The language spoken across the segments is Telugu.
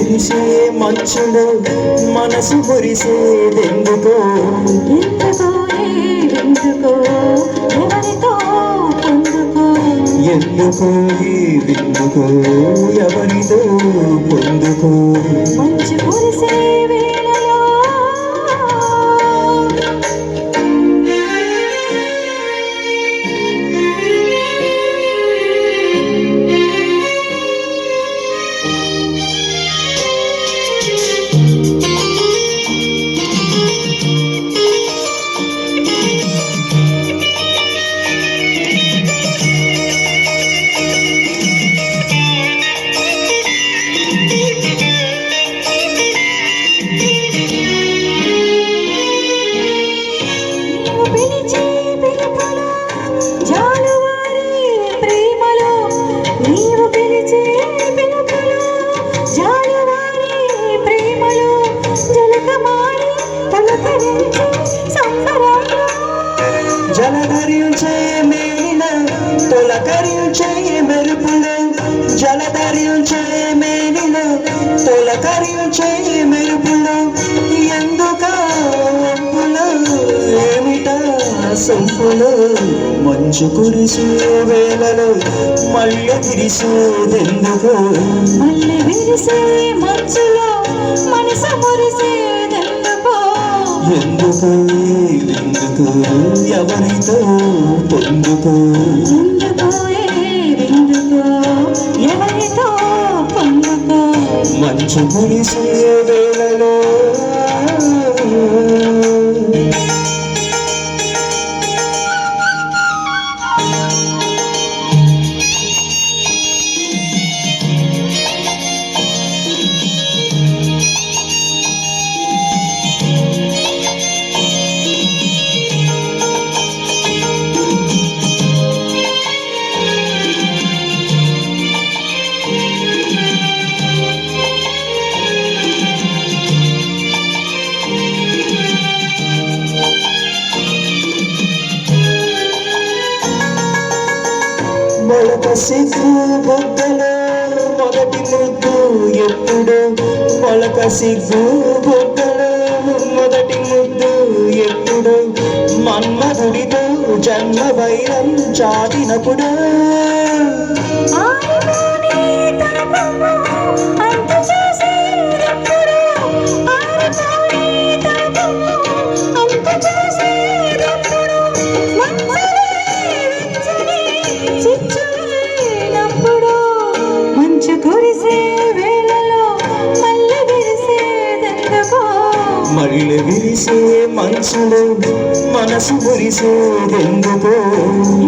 విరిసే మంచులో మనసు మురిసేదెందుకో ఎందుకో ఈ విందుకో ఎవరితో పొందుకో మంచు కురిసే వేళలో జలధరించే మేన తొలకరించే మెరుపుల జలధరించే మేన తొలకరించే మెరుపుల ఎందుక ఒప్పుల ఏమిట సొంపులు మంచు కురిసే వేళలో మళ్ళీ విరిసేదెందుకు మళ్ళీ విరిసే మంచులో మనసు మురిసేదెందుకు ఎందుకు ఎందుకు ఎవరితో పొందుకో ఎవరితో పొందుకో మంచు కురిసే వేళలో మొలక సిగ్గు బొగ్గలో మొదటి ముద్దు ఎప్పుడు మొలక సిగ్గు బొగ్గలో మొదటి ముద్దు ఎప్పుడు మన్మధుడితో జన్మ వైరం చాటినప్పుడు మళ్ళీ విరిసే మనసులో మనసు మురిసేదెందుకో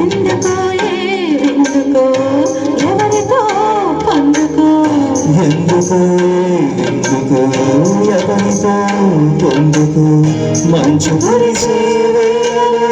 ఎందుకో ఎందుకో ఎవరితో పొందుకో ఎందుకో ఎందుకో ఎవరితో పొందుకో మంచు కురిసే వేళలో